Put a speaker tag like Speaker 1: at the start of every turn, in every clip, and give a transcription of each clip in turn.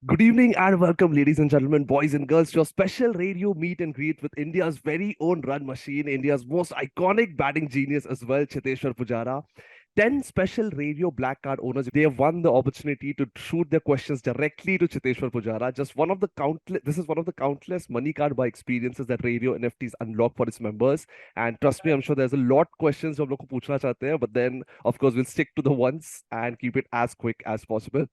Speaker 1: Good evening and welcome, ladies and gentlemen, boys and girls, to a special radio meet and greet with India's very own run machine, India's most iconic batting genius as well, Cheteshwar Pujara. 10 special radio black card owners, they have won the opportunity to shoot their questions directly to Cheteshwar Pujara. Just one of the countless, this is one of the countless money card buy experiences that radio NFTs unlock for its members. And trust me, I'm sure there's a lot questions हम लोग को पूछना चाहते हैं, but then, of course, we'll stick to the ones and keep it as quick as possible.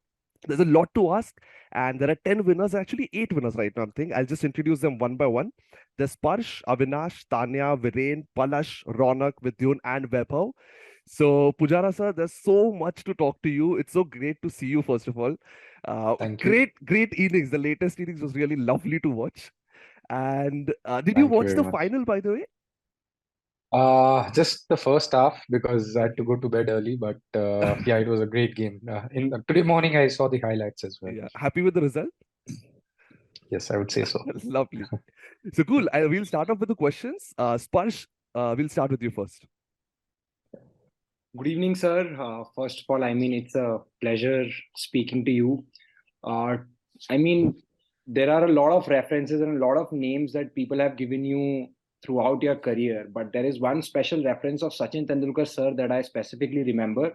Speaker 1: There's a lot to ask, and there are 10 winners, actually 8 winners right now. I'm thinking I'll just introduce them one by one. There's Sparsh, Avinash, Tanya, Viren, Palash, Ronak, Vidyun, and Vaibhav. So, Pujara sir, there's so much to talk to you. It's so great to see you, first of all.
Speaker 2: Thank you.
Speaker 1: Great innings. The latest innings was really lovely to watch. And did you
Speaker 2: Thank you
Speaker 1: watch
Speaker 2: very
Speaker 1: the
Speaker 2: much.
Speaker 1: final, by the way?
Speaker 2: Just the first half because I had to go to bed early, but yeah, it was a great game. In today morning, I saw the highlights as well.
Speaker 1: Yeah, happy with the result?
Speaker 2: Yes, I would say so.
Speaker 1: Lovely. So, cool. We'll start off with the questions. Sparsh, we'll start with you first.
Speaker 3: Good evening, sir. First of all, it's a pleasure speaking to you. Uh, I mean, there are a lot of references and a lot of names that people have given you throughout your career, but there is one special reference of Sachin Tendulkar, sir, that I specifically remember,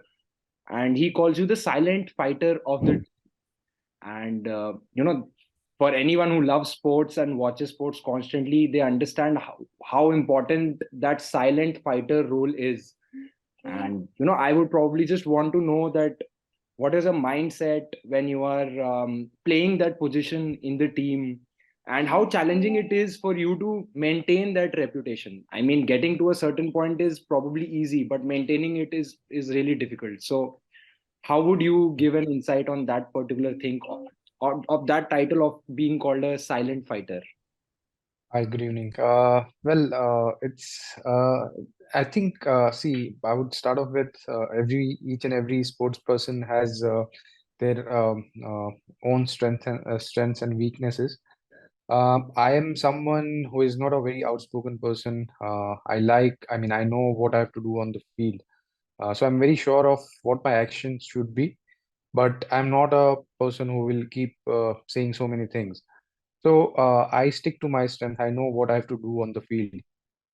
Speaker 3: and he calls you the silent fighter of the. And for anyone who loves sports and watches sports constantly, they understand how important that silent fighter role is. And I would probably just want to know that what is a mindset when you are playing that position in the team, and how challenging it is for you to maintain that reputation. I mean, getting to a certain point is probably easy, but maintaining it is really difficult. So how would you give an insight on that particular thing, of that title of being called a silent fighter?
Speaker 2: Hi, good evening. It's I think see, I would start off with each and every sports person has their own strengths and weaknesses. I am someone who is not a very outspoken person. I mean, I know what I have to do on the field. So I'm very sure of what my actions should be, but I'm not a person who will keep saying so many things. So I stick to my strength. I know what I have to do on the field,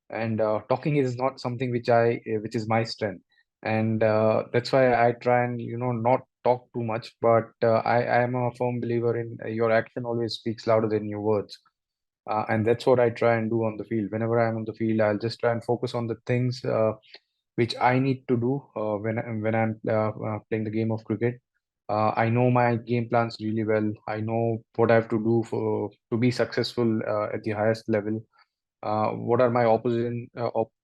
Speaker 2: and talking is not something which is my strength, and that's why I try and not talk too much. But I am a firm believer in your action always speaks louder than your words. And that's what I try and do on the field. Whenever I'm on the field, I'll just try and focus on the things which I need to do when I'm playing the game of cricket. I know my game plans really well. I know what I have to do for to be successful at the highest level. What are my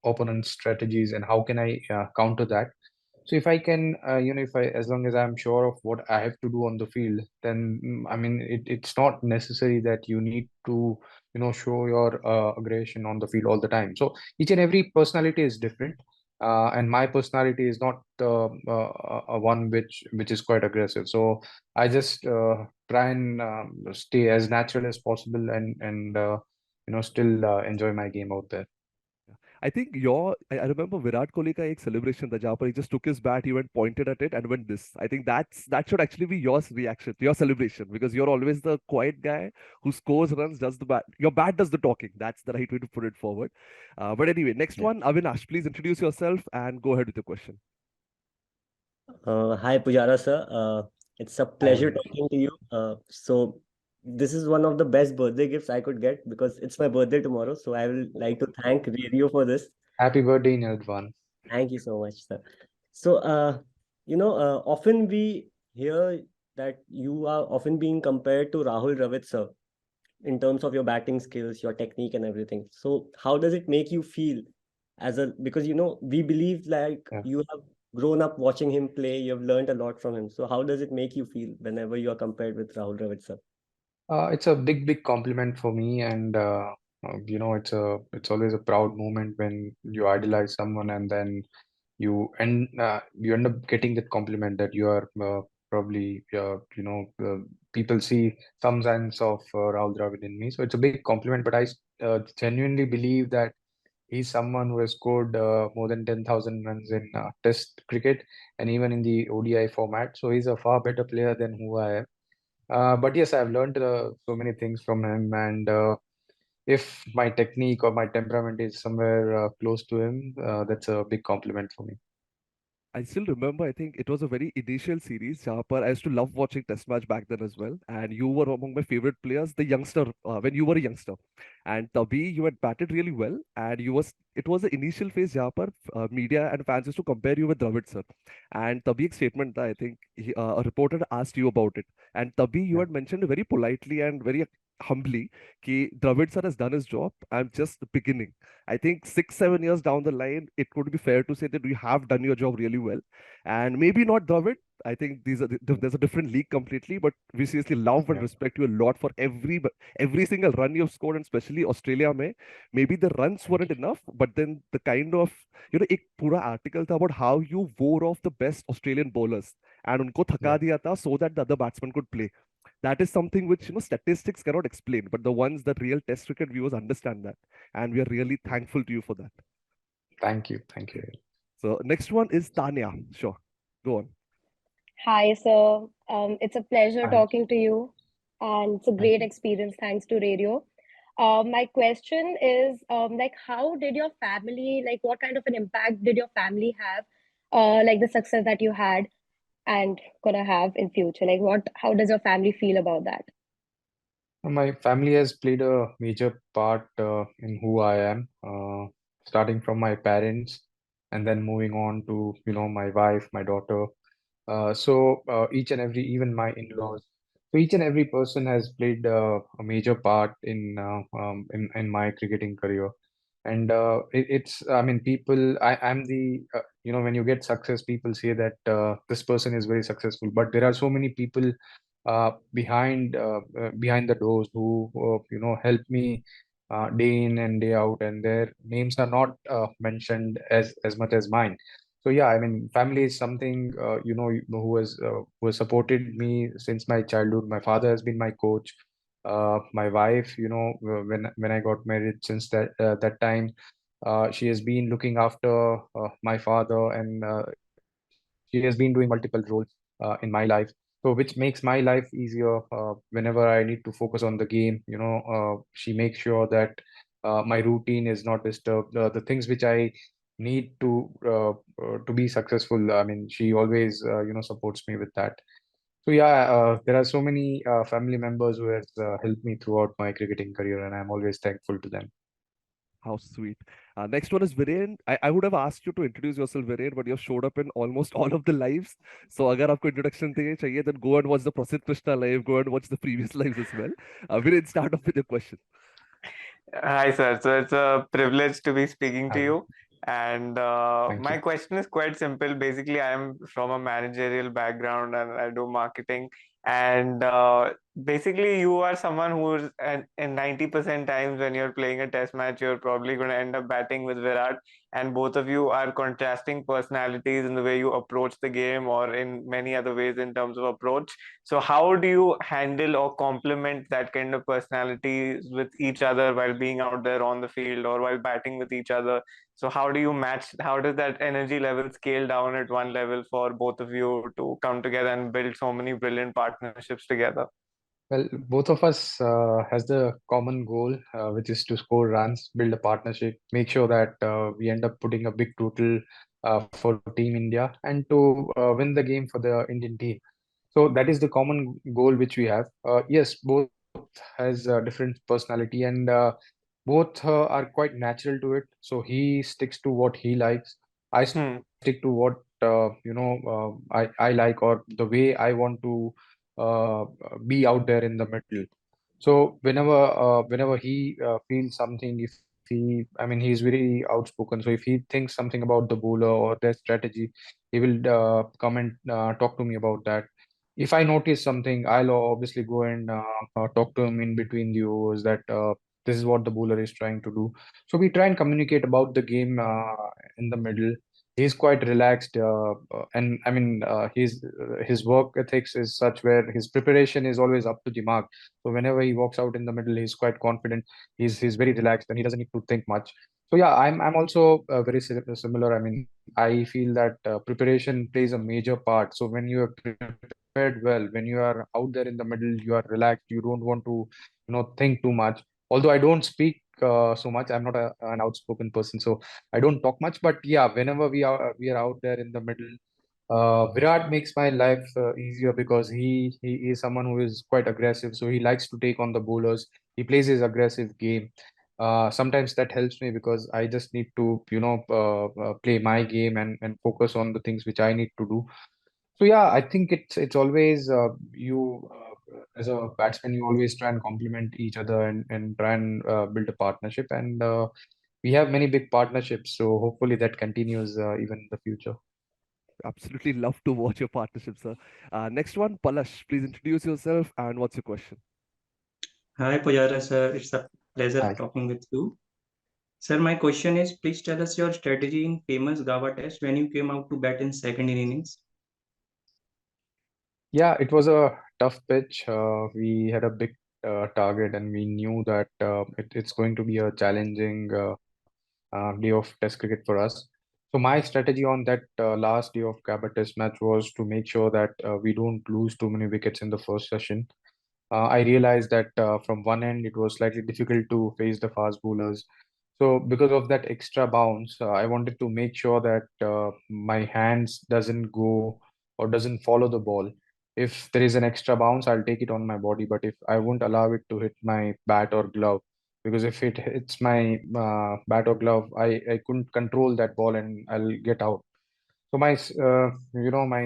Speaker 2: opponent's strategies, and how can I counter that? So if I can, if I, as long as I'm sure of what I have to do on the field, then I mean, it's not necessary that you need to, show your aggression on the field all the time. So each and every personality is different, and my personality is not a one which is quite aggressive. So I just try and stay as natural as possible, and still enjoy my game out there.
Speaker 1: I think I remember Virat Kohli ka ek celebration tha jahan par he just took his bat, he went pointed at it and went this. I think that should actually be your reaction, your celebration, because you're always the quiet guy who scores runs, does the bat. Your bat does the talking. That's the right way to put it forward. But anyway, next
Speaker 2: Yeah.
Speaker 1: one, Avinash, please introduce yourself and go ahead with the question.
Speaker 4: Hi, Pujara sir. It's a
Speaker 2: I
Speaker 4: pleasure
Speaker 2: will.
Speaker 4: talking to you. So this is one of the best birthday gifts I could get because it's my birthday tomorrow. So I will like to thank Radio for this.
Speaker 2: Happy birthday in advance.
Speaker 4: Thank you so much, sir. So, often we hear that you are often being compared to Rahul Dravid, sir, in terms of your batting skills, your technique, and everything. So, how does it make you feel because we believe like
Speaker 2: Yeah.
Speaker 4: you have grown up watching him play, you have learned a lot from him. So, how does it make you feel whenever you are compared with Rahul Dravid, sir?
Speaker 2: It's a big compliment for me, and it's always a proud moment when you idolize someone, and then you end up getting that compliment that you are probably people see some signs of Rahul Dravid in me. So it's a big compliment, but I genuinely believe that he's someone who has scored more than 10,000 runs in Test cricket and even in the ODI format. So he's a far better player than who I am. But yes, I've learned so many things from him, and if my technique or my temperament is somewhere close to him, that's a big compliment for me.
Speaker 1: I still remember, I think it was a very initial series. जहाँ पर I used to love watching Test match back then as well. And you were among my favorite players, the youngster, when you were a youngster. And तभी you had batted really well. And it was the initial phase जहाँ पर media and fans used to compare you with Dravid sir. And तभी एक statement था, I think a reporter asked you about it. And तभी you
Speaker 2: Yeah,
Speaker 1: had mentioned very politely and very humbly कि Dravid sir has done his job. I'm just beginning. I think 6, 7 years down the line, it would be fair to say that you have done your job really well. And maybe not Dravid. I think there's a different league completely, but we seriously love and
Speaker 2: yeah,
Speaker 1: respect you a lot for every single run you've scored, and especially Australia mein. Maybe the runs
Speaker 2: thank
Speaker 1: weren't enough, but then the kind of एक पूरा article था about how you wore off the best Australian bowlers and उनको
Speaker 2: you.
Speaker 1: थका दिया था so that the other batsman could play. That is something which statistics cannot explain, but the ones that real test cricket viewers understand that, and we are really
Speaker 2: Yeah,
Speaker 1: thankful to you for that.
Speaker 2: thank you.
Speaker 1: So next one is Tanya. Sure, go on.
Speaker 5: Hi, sir. It's a pleasure
Speaker 2: Hi,
Speaker 5: talking to you, and it's a
Speaker 2: thank
Speaker 5: great
Speaker 2: you.
Speaker 5: experience thanks to radio. My question is, like, how did your family, like, what kind of an impact did your family have, like the success that you had and gonna have in future? Like, how does your family feel about that?
Speaker 2: My family has played a major part in who I am, starting from my parents and then moving on to, my wife, my daughter. Each and every, even my in-laws, so each and every person has played a major part in my cricketing career. And I mean, I'm when you get success, people say that this person is very successful, but there are so many people behind the doors who help me day in and day out, and their names are not mentioned as much as mine. So yeah, I mean, family is something who has supported me since my childhood. My father has been my coach. My wife, when I got married, since that time, she has been looking after my father, and she has been doing multiple roles in my life. So which makes my life easier whenever I need to focus on the game. She makes sure that my routine is not disturbed. The things which I need to be successful, I mean, she always supports me with that. So yeah, there are so many family members who has helped me throughout my cricketing career, and I'm always thankful to them.
Speaker 1: How sweet. Next one is Viren. I would have asked you to introduce yourself, Viren, but you have showed up in almost all of the lives. So अगर आपको introduction चाहिए, then go and watch the Prasidh Krishna live, go and watch the previous lives as well. Viren, start off with your question.
Speaker 6: Hi, sir. So it's a privilege to be speaking to
Speaker 2: Hi,
Speaker 6: you. And
Speaker 2: thank
Speaker 6: my
Speaker 2: you.
Speaker 6: question is quite simple. Basically, I am from a managerial background and I do marketing. And basically, you are someone who is, in 90% times when you're playing a test match, you're probably going to end up batting with Virat. And both of you are contrasting personalities in the way you approach the game or in many other ways in terms of approach. So how do you handle or complement that kind of personality with each other while being out there on the field or while batting with each other? So how do you match? How does that energy level scale down at one level for both of you to come together and build so many brilliant partnerships together?
Speaker 2: Well, both of us has the common goal, which is to score runs, build a partnership, make sure that we end up putting a big total for Team India, and to win the game for the Indian team. So that is the common goal which we have. Yes, both has a different personality, and both are quite natural to it. So he sticks to what he likes. I stick
Speaker 6: Hmm.
Speaker 2: to what I like, or the way I want to uh, be out there in the middle. So whenever he feels something, if I mean, he's very outspoken. So if he thinks something about the bowler or their strategy, he will come and talk to me about that. If I notice something, I'll obviously go and talk to him in between the overs that this is what the bowler is trying to do. So we try and communicate about the game in the middle. He's quite relaxed, and I mean, his work ethics is such where his preparation is always up to the mark. So whenever he walks out in the middle, he's quite confident. He's very relaxed, and he doesn't need to think much. So yeah, I'm also very similar. I mean, I feel that preparation plays a major part. So when you are preparing prepared well. When you are out there in the middle, you are relaxed. You don't want to, think too much. Although I don't speak so much, I'm not an outspoken person, so I don't talk much. But yeah, whenever we are out there in the middle, Virat makes my life easier because he is someone who is quite aggressive. So he likes to take on the bowlers. He plays his aggressive game. Sometimes that helps me because I just need to, play my game and focus on the things which I need to do. So yeah, I think it's always you as a batsman, you always try and complement each other and try and build a partnership. And we have many big partnerships, so hopefully that continues even in the future.
Speaker 1: Absolutely love to watch your partnership, sir. Next one, Palash. Please introduce yourself and what's your question?
Speaker 7: Hi, Pujara sir. It's a pleasure
Speaker 2: Hi.
Speaker 7: talking with you. Sir, my question is, please tell us your strategy in famous Gava test when you came out to bat in second innings.
Speaker 2: Yeah, it was a tough pitch. We had a big target, and we knew that it's going to be a challenging day of Test cricket for us. So my strategy on that last day of Gabba Test match was to make sure that we don't lose too many wickets in the first session. I realized that from one end it was slightly difficult to face the fast bowlers. So because of that extra bounce, I wanted to make sure that my hands doesn't go or doesn't follow the ball. If there is an extra bounce, I'll take it on my body, but if I won't allow it to hit my bat or glove, because if it hits my bat or glove, I couldn't control that ball and I'll get out. So my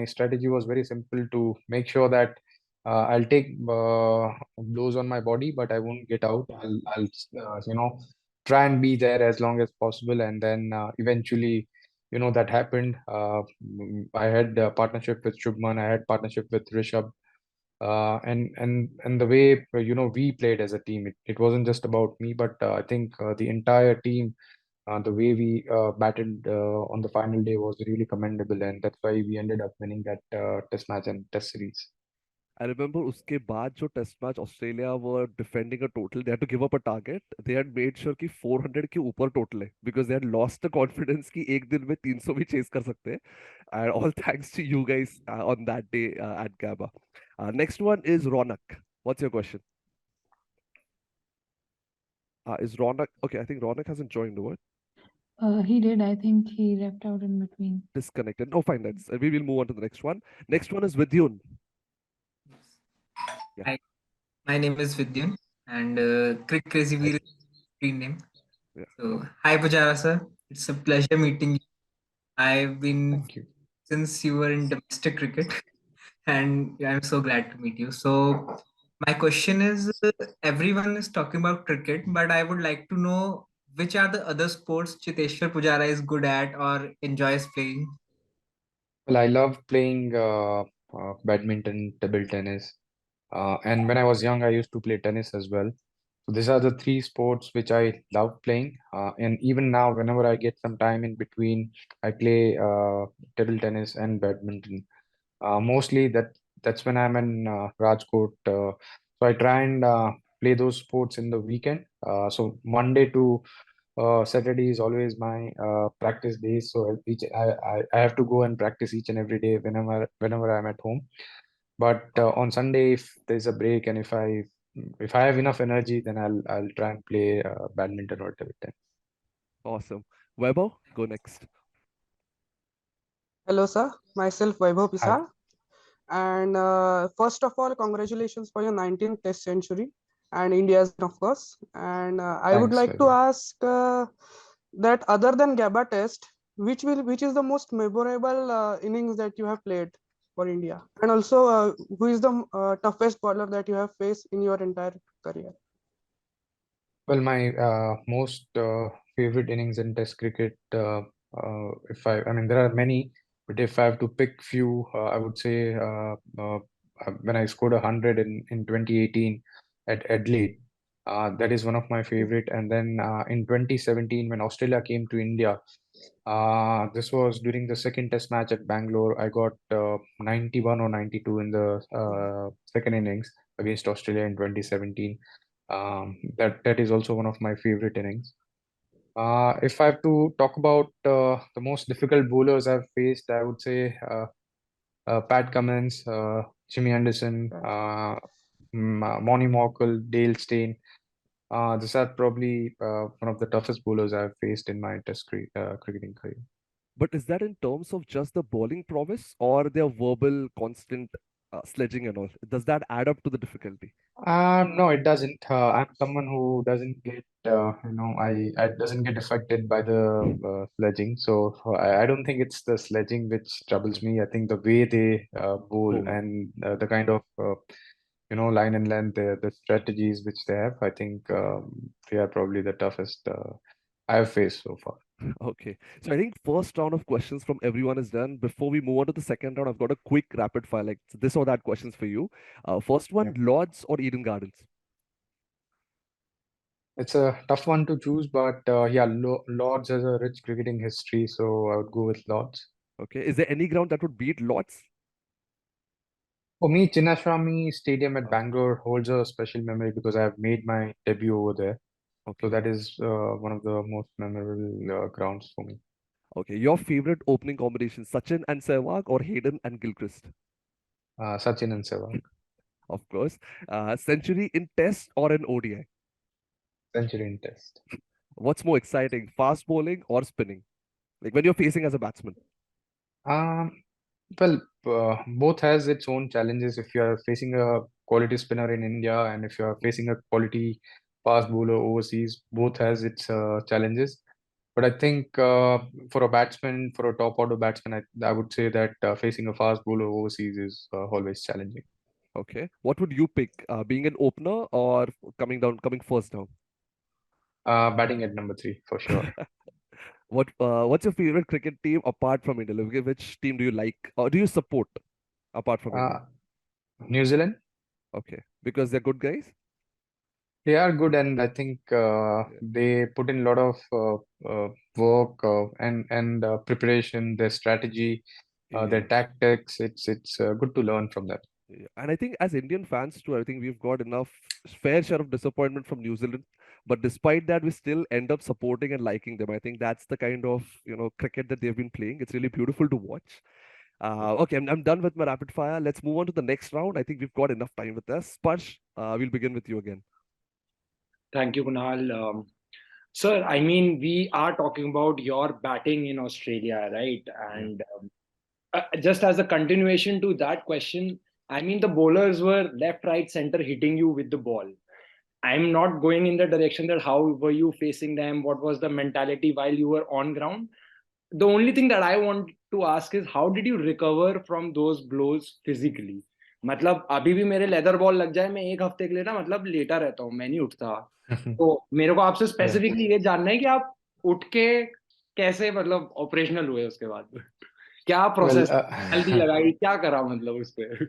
Speaker 2: strategy was very simple to make sure that I'll take blows on my body, but I won't get out. I'll try and be there as long as possible, and then eventually, that happened. I had a partnership with Shubman. I had partnership with Rishabh. And the way we played as a team, it wasn't just about me, but I think the entire team, the way we battled on the final day was really commendable, and that's why we ended up winning that test match and test series.
Speaker 1: I remember उसके बाद जो test match Australia were defending a total, they had to give up a target. They had made sure कि 400 के ऊपर total है because they had lost the confidence कि एक दिन में 300 भी chase कर सकते हैं. And all thanks to you guys on that day at Gabba. Next one is Ronak. What's your question? Is Ronak okay? I think Ronak hasn't joined the word.
Speaker 8: He did. I think he left out in between.
Speaker 1: Disconnected. Oh, fine. That's we will move on to the next one. Next one is Vidyun. Yeah.
Speaker 9: Hi, my name is Vidyan, and Crick Crazy Veer is my screen name.
Speaker 1: Yeah.
Speaker 9: So, hi Pujara sir, it's a pleasure meeting you. I've been
Speaker 2: Thank you.
Speaker 9: since you were in domestic cricket, and I'm so glad to meet you. So, my question is, everyone is talking about cricket, but I would like to know which are the other sports Cheteshwar Pujara is good at or enjoys playing.
Speaker 2: Well, I love playing badminton, table tennis, and when I was young, I used to play tennis as well. So these are the three sports which I love playing. And even now, whenever I get some time in between, I play table tennis and badminton. Mostly that's when I'm in Rajkot. So I try and play those sports in the weekend. So Monday to Saturday is always my practice days. So I have to go and practice each and every day whenever I'm at home. But on Sunday, if there's a break and if I have enough energy, then I'll try and play badminton or table tennis.
Speaker 1: Awesome. Weber, go next.
Speaker 10: Hello, sir. Myself, Vaibhav
Speaker 2: Hi.
Speaker 10: Pisar. And first of all, congratulations for your 19th Test century and India's, of course. And I would
Speaker 2: Thanks,
Speaker 10: like to
Speaker 2: Vaibhav.
Speaker 10: ask that other than Gabba Test, which is the most memorable innings that you have played for India? And also, who is the toughest bowler that you have faced in your entire career?
Speaker 2: Well, my most favorite innings in Test cricket, I mean, there are many, but if I have to pick few, I would say when I scored 100 in 2018 at Adelaide, that is one of my favorite. And then in 2017, when Australia came to India, this was during the second Test match at Bangalore. I got 91 or 92 in the second innings against Australia in 2017. That is also one of my favorite innings. If I have to talk about the most difficult bowlers I've faced, I would say Pat Cummins, Jimmy Anderson, Monty Morkel, Dale Steyn. These are probably one of the toughest bowlers I've faced in my cricketing career.
Speaker 1: But is that in terms of just the bowling prowess or their verbal constant sledging and all? Does that add up to the difficulty?
Speaker 2: No, it doesn't. I'm someone who doesn't get, I doesn't get affected by the sledging. So I don't think it's the sledging which troubles me. I think the way they bowl
Speaker 1: Bowl.
Speaker 2: and the kind of, line and length, the strategies which they have, I think they are probably the toughest I've faced so far.
Speaker 1: Okay. So I think first round of questions from everyone is done. Before we move on to the second round, I've got a quick rapid fire, like this or that questions for you. First one,
Speaker 2: Yeah.
Speaker 1: Lords or Eden Gardens?
Speaker 2: It's a tough one to choose, but yeah, Lords has a rich cricketing history, so I would go with Lords.
Speaker 1: Okay. Is there any ground that would beat Lords?
Speaker 2: For me, Chinnaswamy Stadium at
Speaker 1: Okay.
Speaker 2: Bangalore holds a special memory because I have made my debut over there. So
Speaker 1: Okay.
Speaker 2: that is one of the most memorable grounds for me.
Speaker 1: Okay. Your favorite opening combination, Sachin and Sehwag or Hayden and Gilchrist?
Speaker 2: Sachin and Sehwag,
Speaker 1: Of course. Century in Test or in ODI?
Speaker 2: century in Test.
Speaker 1: What's more exciting, fast bowling or spinning? Like when you're facing as a batsman.
Speaker 2: Um, well, both has its own challenges. If you are facing a quality spinner in India and if you are facing a quality fast bowler overseas, both has its challenges. But I think for a batsman, for a top order batsman, I would say that facing a fast bowler overseas is always challenging.
Speaker 1: Okay. What would you pick? Being an opener or coming first down?
Speaker 2: Batting at number 3 for sure.
Speaker 1: What's your favorite cricket team apart from India? Like, which team do you like or do you support apart from India?
Speaker 2: New Zealand,
Speaker 1: Okay. Because they're good guys?
Speaker 2: they are good, and I think
Speaker 1: Yeah.
Speaker 2: they put in a lot of work and preparation, their strategy, their
Speaker 1: Yeah.
Speaker 2: tactics. It's good to learn from them.
Speaker 1: Yeah. And I think as Indian fans too, I think we've got enough fair share of disappointment from New Zealand. But despite that, we still end up supporting and liking them. I think that's the kind of cricket that they've been playing. It's really beautiful to watch. Okay, I'm done with my rapid fire. Let's move on to the next round. I think we've got enough time with us. Sparsh, we'll begin with you again.
Speaker 3: Thank you, Kunal. Sir, I mean, we are talking about your batting in Australia, right? And just as a continuation to that question, I mean, the bowlers were left, right, center hitting you with the ball. I'm not going in the direction that how were you facing them? What was the mentality while you were on ground? The only thing that I want to ask is how did you recover from those blows physically? मतलब अभी भी मेरे leather ball लग जाए मैं एक हफ्ते के लिए ना मतलब लेटा रहता हूँ मैं नहीं उठता तो मेरे को आपसे स्पेसिफिकली ये जानना है कि आप उठ के कैसे मतलब ऑपरेशनल हुए उसके बाद क्या प्रोसेस हल्दी लगाई क्या करा मतलब उस पे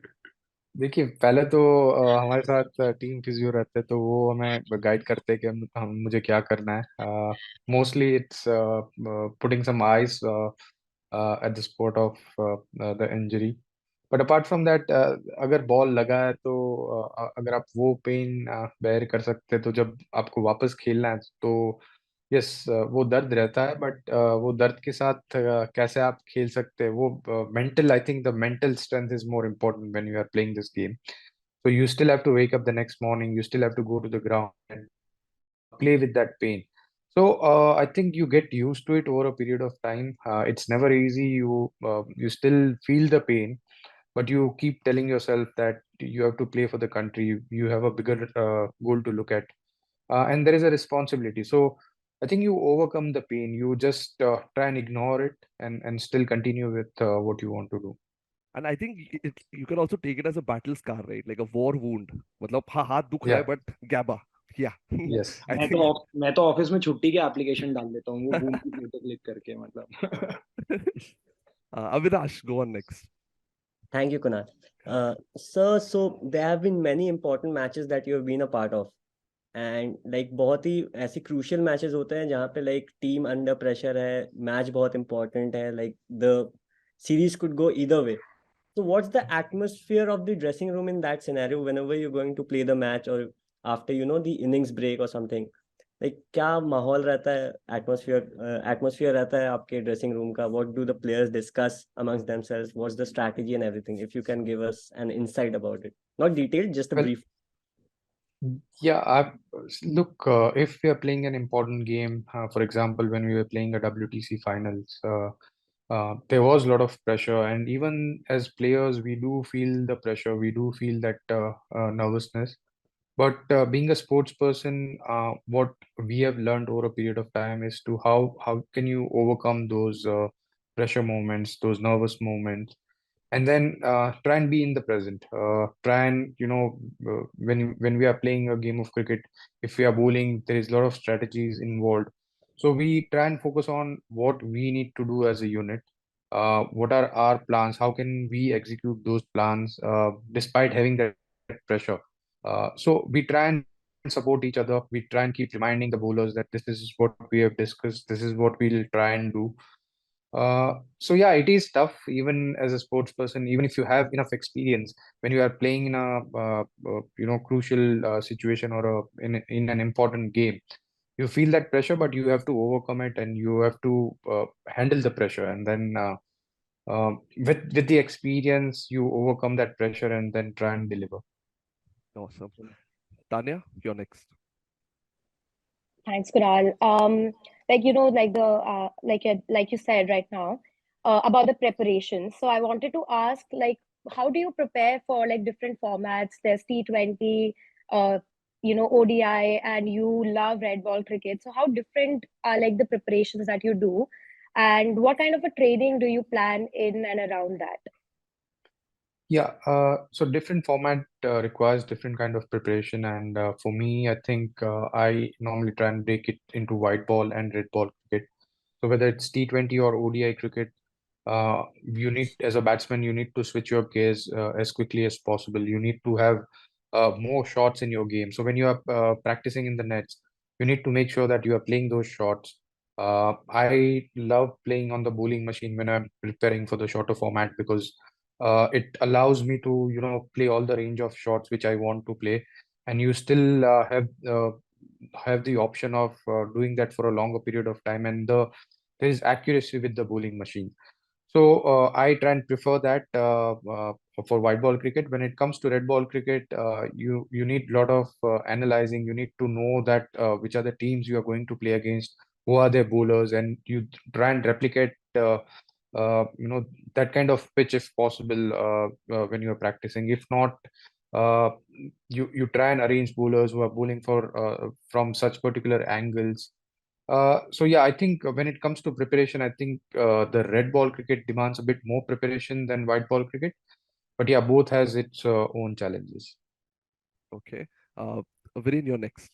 Speaker 2: देखिए पहले तो हमारे साथ टीम फिजियो रहते हैं, तो वो हमें गाइड करते हैं कि हम मुझे क्या करना है. Mostly it's putting some ice at the spot of the injury. But apart from that, अगर बॉल लगा है तो अगर आप वो पेन बेयर कर सकते हैं तो जब आपको वापस खेलना है तो यस, वो दर्द रहता है, बट वो दर्द के साथ कैसे आप खेल सकते हैं वो mental, I think the mental strength is more important when you are playing this game. So you still have to wake up the next morning, you still have to go to the ground and play with that pain. So I think you get used to it over a period of time. It's never easy. You still feel the pain, but you keep telling yourself that you have to play for the country. You have a bigger goal to look at, and there is a responsibility. So I think you overcome the pain. You just try and ignore it and still continue with what you want to do.
Speaker 1: And I think you can also take it as a battle scar, right? Like a war wound. मतलब हाँ हाथ दुख रहा है
Speaker 2: Yeah.
Speaker 1: but GABA. Yeah.
Speaker 2: Yes.
Speaker 1: I
Speaker 3: मैं
Speaker 1: think
Speaker 3: तो मैं तो ऑफिस में छुट्टी की एप्लीकेशन डाल देता हूँ वो बूम की फोटो क्लिक करके मतलब
Speaker 1: Avinash, go on next.
Speaker 4: Thank you, Kunal. Sir, so there have been many important matches that you have been a part of. And like बहुत ही ऐसे crucial matches होते हैं जहाँ पे like team under pressure है, match बहुत important है, like the series could go either way. So what's the atmosphere of the dressing room in that scenario whenever you're going to play the match or after, the innings break or something? like क्या माहौल रहता है, atmosphere रहता है आपके dressing room का? What do the players discuss amongst themselves? What's the strategy and everything? If you can give us an insight about it, not detailed, just a
Speaker 2: Well,
Speaker 4: brief.
Speaker 2: yeah, look, if we are playing an important game, for example, when we were playing a WTC finals, there was a lot of pressure, and even as players, we do feel the pressure, we do feel that nervousness. But being a sports person, what we have learned over a period of time is to how can you overcome those pressure moments, those nervous moments, and then try and be in the present. Try and when we are playing a game of cricket, if we are bowling, there is a lot of strategies involved. So we try and focus on what we need to do as a unit. What are our plans? How can we execute those plans despite having that pressure? So we try and support each other. We try and keep reminding the bowlers that this is what we have discussed. This is what we'll try and do. So yeah, it is tough even as a sports person, even if you have enough experience when you are playing in a crucial situation or in an important game. You feel that pressure, but you have to overcome it and you have to handle the pressure. And then with the experience, you overcome that pressure and then try and deliver.
Speaker 1: Awesome. Tanya, you're next.
Speaker 5: Thanks, Kunal. Like like the like you said right now, about the preparation. So I wanted to ask, like, how do you prepare for like different formats? There's T20, ODI, and you love red ball cricket. So how different are like the preparations that you do, and what kind of a training do you plan in and around that?
Speaker 2: Yeah, so different format requires different kind of preparation, and for me, I think I normally try and break it into white ball and red ball cricket. So whether it's T20 or ODI cricket, you need, as a batsman, you need to switch your gears as quickly as possible. You need to have more shots in your game. So when you are practicing in the nets, you need to make sure that you are playing those shots. I love playing on the bowling machine when I'm preparing for the shorter format because it allows me to, play all the range of shots which I want to play, and you still have the option of doing that for a longer period of time, and there is accuracy with the bowling machine. So I try and prefer that for white ball cricket. When it comes to red ball cricket, you need a lot of analyzing. You need to know that which are the teams you are going to play against, who are their bowlers, and you try and replicate that kind of pitch if possible when you are practicing. If not, uh, you try and arrange bowlers who are bowling for from such particular angles. So yeah, I think when it comes to preparation, I think the red ball cricket demands a bit more preparation than white ball cricket. But yeah, both has its own challenges.
Speaker 1: Okay. Viren, you're next.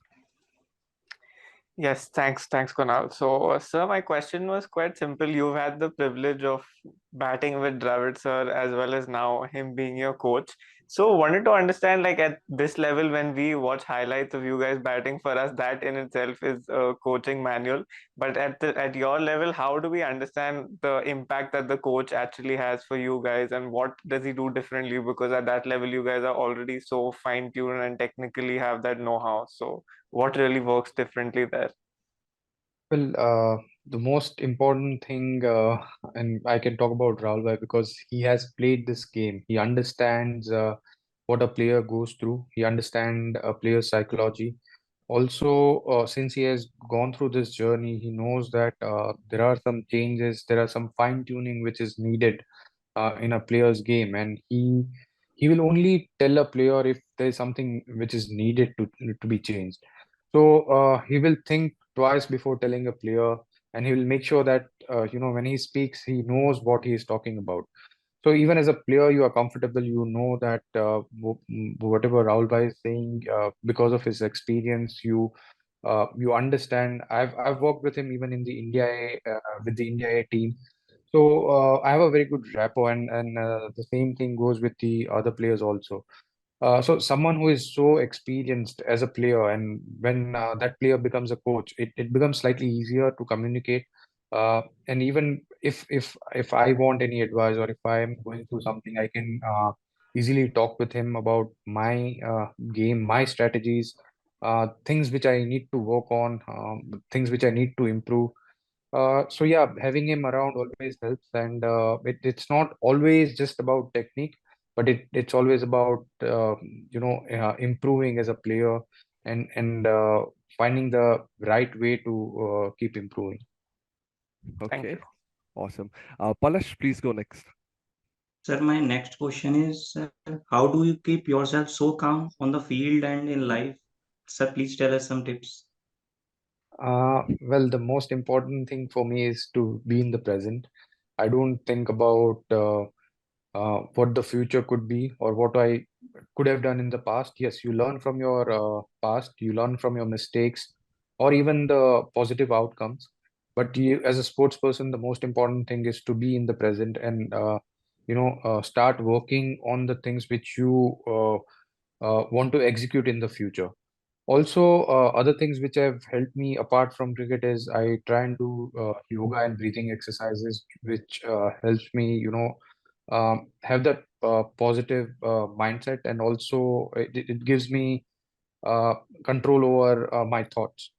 Speaker 6: Yes, thanks, Kunal. So, sir, my question was quite simple. You've had the privilege of batting with Dravid, sir, as well as now him being your coach. So, wanted to understand, like at this level, when we watch highlights of you guys batting, for us, that in itself is a coaching manual. But at your level, how do we understand the impact that the coach actually has for you guys, and what does he do differently? Because at that level, you guys are already so fine-tuned and technically have that know-how. So what really works differently there?
Speaker 2: Well, the most important thing, and I can talk about Rahul Bhai because he has played this game. He understands what a player goes through. He understands a player's psychology. Also, since he has gone through this journey, he knows that there are some changes, there are some fine-tuning which is needed in a player's game, and he will only tell a player if there is something which is needed to be changed. So he will think twice before telling a player, and he will make sure that when he speaks, he knows what he is talking about. So even as a player, you are comfortable. You know that whatever Rahul Bhai is saying, because of his experience, you understand. I've worked with him even in the India with the India A team. So I have a very good rapport, and the same thing goes with the other players also. So someone who is so experienced as a player, and when that player becomes a coach, it becomes slightly easier to communicate. And even if I want any advice or if I am going through something, I can easily talk with him about my game, my strategies, things which I need to work on, things which I need to improve. So yeah, having him around always helps, and it's not always just about technique, but it's always about improving as a player, and finding the right way to keep improving.
Speaker 6: Thank
Speaker 1: Okay,
Speaker 6: you.
Speaker 1: awesome. Palash, please go next.
Speaker 7: Sir, my next question is, how do you keep yourself so calm on the field and in life? Sir, please tell us some tips.
Speaker 2: Well, the most important thing for me is to be in the present. I don't think about what the future could be or what I could have done in the past. Yes, you learn from your past, you learn from your mistakes, or even the positive outcomes. But you, as a sports person, the most important thing is to be in the present and start working on the things which you want to execute in the future. Also, other things which have helped me apart from cricket is I try and do yoga and breathing exercises, which helps me, have that positive mindset, and also it gives me uh, control over my thoughts.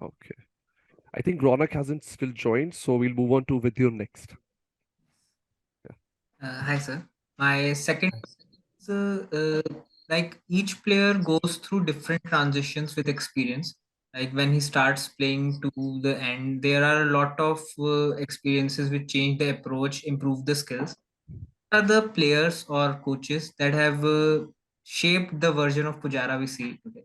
Speaker 1: Okay. I think Ronak hasn't still joined, so we'll move on to Vidya next.
Speaker 9: Hi, sir. My second is like each player goes through different transitions with experience. Like when he starts playing to the end, there are a lot of experiences which change the approach, improve the skills. What are the players or coaches that have shaped the version of Pujara we see today?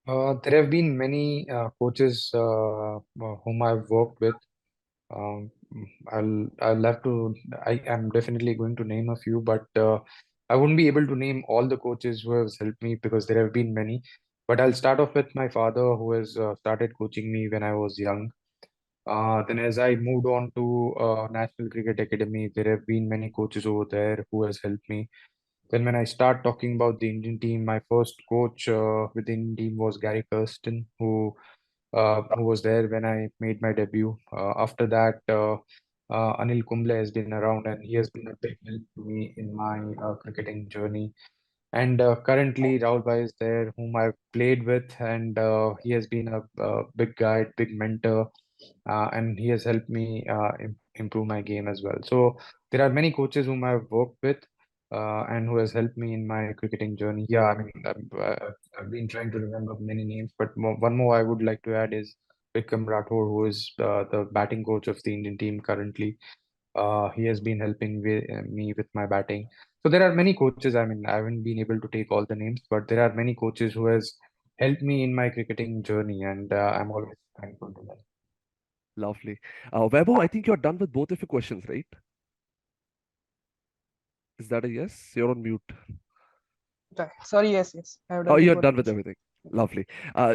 Speaker 2: There have been many coaches whom I've worked with. Um, I'll have to. I am definitely going to name a few, but I wouldn't be able to name all the coaches who have helped me because there have been many. But I'll start off with my father, who has started coaching me when I was young. Then, as I moved on to National Cricket Academy, there have been many coaches over there who has helped me. Then, when I start talking about the Indian team, my first coach with the Indian team was Gary Kirsten, who was there when I made my debut. After that, Anil Kumble has been around, and he has been a big help to me in my cricketing journey. And currently, Rahul Bhai is there, whom I've played with, and he has been a big guide, big mentor, and he has helped me improve my game as well. So there are many coaches whom I've worked with, and who has helped me in my cricketing journey. Yeah, I mean, I've been trying to remember many names, but one more I would like to add is Vikram Rathore, who is the batting coach of the Indian team currently. He has been helping me with my batting. So there are many coaches. I mean, I haven't been able to take all the names, but there are many coaches who has helped me in my cricketing journey, and I'm always thankful to them.
Speaker 1: Lovely. Vaibhav, I think you're done with both of your questions, right? Is that a yes? You're on mute.
Speaker 10: Sorry, yes. I have
Speaker 1: Oh,
Speaker 10: done with
Speaker 1: you're
Speaker 10: both the
Speaker 1: done with
Speaker 10: questions.
Speaker 1: everything. Lovely.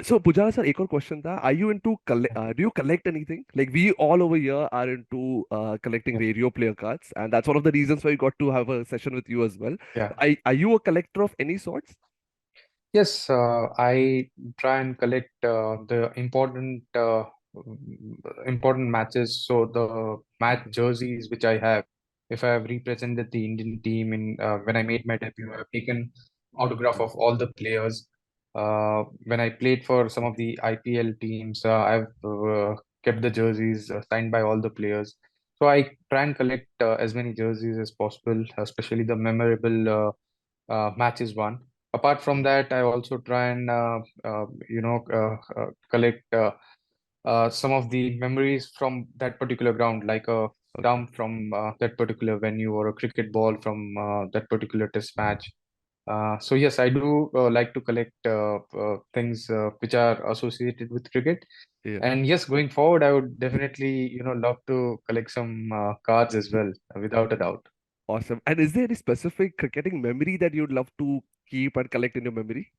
Speaker 1: So Pujara sir, एक और question था. Are you into do you collect anything? Like we all over here are into collecting radio player cards, and that's one of the reasons why we got to have a session with you as well.
Speaker 2: Yeah.
Speaker 1: Are you a collector of any sorts?
Speaker 2: Yes, I try and collect the important matches. So the match jerseys which I have, if I have represented the Indian team in when I made my debut, I've taken autograph of all the players. When I played for some of the IPL teams, I've kept the jerseys signed by all the players. So I try and collect as many jerseys as possible, especially the memorable matches won. Apart from that, I also try and collect some of the memories from that particular ground, like a stump from that particular venue or a cricket ball from that particular test match. So yes, I do like to collect things which are associated with cricket.
Speaker 1: Yeah.
Speaker 2: And yes, going forward, I would definitely, love to collect some cards as well, without a doubt.
Speaker 1: Awesome. And is there any specific cricketing memory that you'd love to keep and collect in your memory?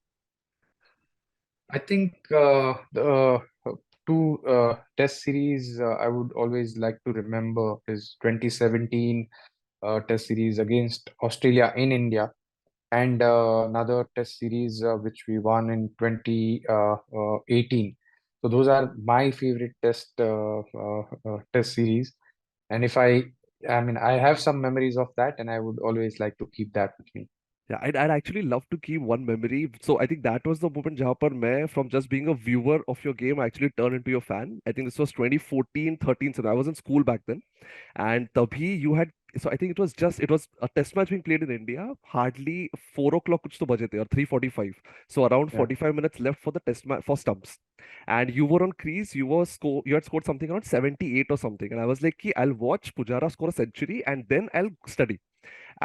Speaker 2: I think the two test series I would always like to remember is 2017 test series against Australia in India, and another test series which we won in 2018. So those are my favorite test series. And I mean, I have some memories of that, and I would always like to keep that with me.
Speaker 1: Yeah, I'd actually love to keep one memory. So I think that was the moment जहाँ पर मैं from just being a viewer of your game, I actually turned into your fan. I think this was 2014, 13, so I was in school back then. And Tabhi, you had, so I think it was a test match being played in India. Hardly 4 o'clock कुछ तो बजे थे, or 3:45. So around
Speaker 2: Yeah.
Speaker 1: 45 minutes left for the test match for stumps. And you were on crease, you had scored something around 78 or something. And I was like, "Ki, I'll watch Pujara score a century and then I'll study."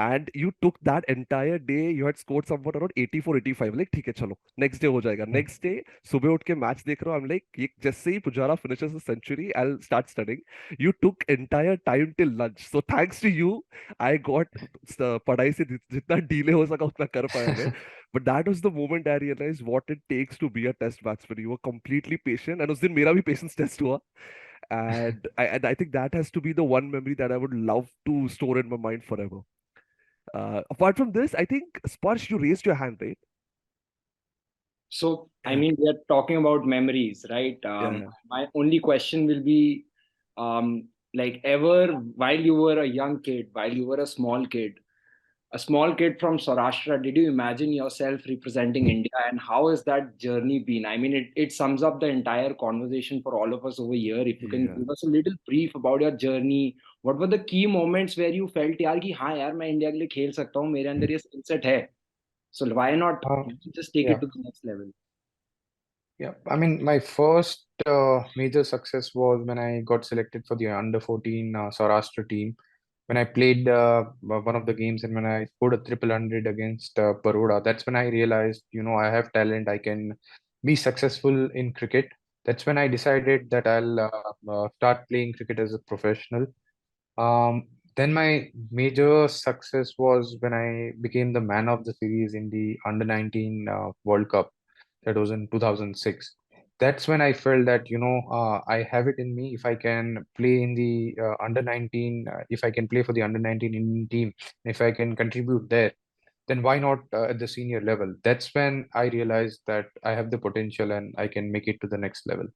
Speaker 1: And you took that entire day, you had scored somewhat around 84 85, like ठीक है चलो next day हो जाएगा. Next day सुबह उठ के match देख रहा हूँ, I'm like ये जैसे ही Pujara finishes the century I'll start studying. You took entire time till lunch, so thanks to you I got पढ़ाई से जितना delay हो सका उतना कर पाया मैं. But that was the moment I realized what it takes to be a test batsman. You were completely patient, and उस दिन मेरा भी patience test हुआ. And I think that has to be the one memory that I would love to store in my mind forever. Apart from this, I think Sparsh, you raised your hand, right?
Speaker 3: So, I
Speaker 1: Yeah.
Speaker 3: mean, we are talking about memories, right?
Speaker 1: Yeah.
Speaker 3: My only question will be, like, ever while you were a young kid, while you were a small kid from Saurashtra, did you imagine yourself representing India, and how has that journey been? I mean, it sums up the entire conversation for all of us over here. If you can
Speaker 1: Yeah.
Speaker 3: give us a little brief about your journey, what were the key moments where you felt यार कि हाँ यार मैं India के लिए खेल सकता हूँ, मेरे अंदर ये skill set है. So why not just take
Speaker 2: Yeah.
Speaker 3: it to the next level?
Speaker 2: Yeah, I mean, my first major success was when I got selected for the under 14 Saurashtra team. When I played one of the games and when I scored a triple hundred against Baroda, that's when I realized, I have talent. I can be successful in cricket. That's when I decided that I'll start playing cricket as a professional. Then my major success was when I became the man of the series in the under 19 World Cup. That was in 2006. That's when I felt that, I have it in me. If I can play in the under 19, if I can play for the under 19 Indian team, if I can contribute there, then why not at the senior level? That's when I realized that I have the potential and I can make it to the next level.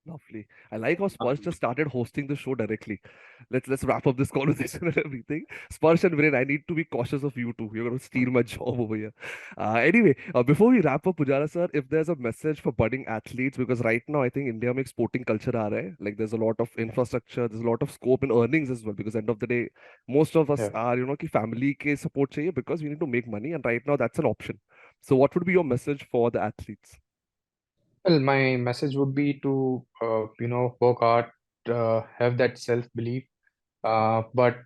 Speaker 1: Lovely. I like how Sparsh just started hosting the show directly. Let's wrap up this conversation and everything. Sparsh and Viren, I need to be cautious of you too. You're going to steal my job over here. Anyway, before we wrap up, Pujara sir, if there's a message for budding athletes, because right now I think India makes sporting culture aa raha hai. Like there's a lot of infrastructure, there's a lot of scope and earnings as well. Because end of the day, most of us
Speaker 2: Yeah.
Speaker 1: are, ki family ke support chahiye because we need to make money, and right now that's an option. So what would be your message for the athletes?
Speaker 2: Well, my message would be to, work hard, have that self-belief. But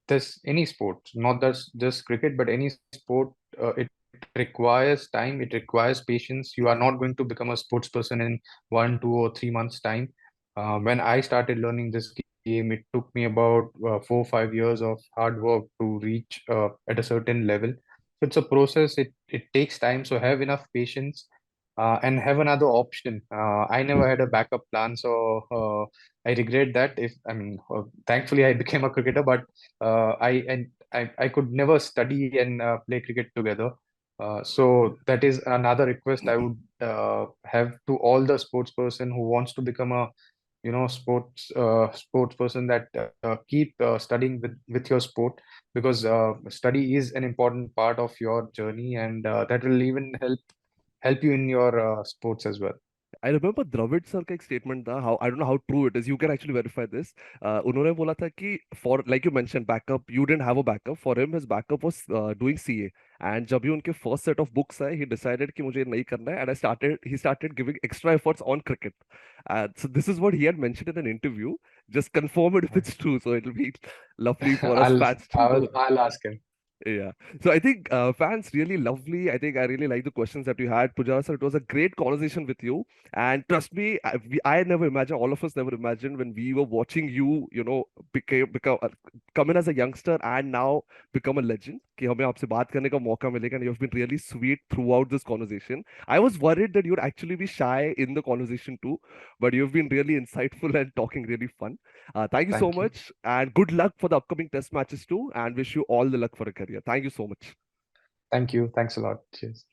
Speaker 2: this any sport, not just cricket, but any sport, it requires time, it requires patience. You are not going to become a sports person in 1, 2, or 3 months' time. When I started learning this game, it took me about 4, 5 years of hard work to reach at a certain level. So it's a process. It takes time. So have enough patience. And have another option. I never had a backup plan, so I regret that. Thankfully, I became a cricketer, but I could never study and play cricket together. So that is another request I would have to all the sports person who wants to become a sports person, that keep studying with your sport, because study is an important part of your journey, and that will even help you in your sports as well.
Speaker 1: I remember Dravid sir का एक statement था, how I don't know how true it is. You can actually verify this. उन्होंने बोला था कि for like you mentioned backup, you didn't have a backup. For him, his backup was doing CA. And जब भी उनके first set of books आए, he decided कि मुझे ये नहीं करना है, and he started giving extra efforts on cricket. So this is what he had mentioned in an interview. Just confirm it if it's true. So it'll be lovely for us fans to know.
Speaker 2: I'll ask him.
Speaker 1: Yeah. So I think fans really lovely. I think I really like the questions that you had, Pujara sir. It was a great conversation with you. And trust me, I never imagined, all of us never imagined when we were watching you, come in as a youngster and now become a legend. कि हमें आपसे बात करने का मौका मिलेगा. And you've been really sweet throughout this conversation. I was worried that you'd actually be shy in the conversation too, but you've been really insightful and talking really fun. Thank you so
Speaker 2: Thank you.
Speaker 1: much, and good luck for the upcoming test matches too, and wish you all the luck for a career. Thank you so much.
Speaker 2: Thank you. Thanks a lot. Cheers.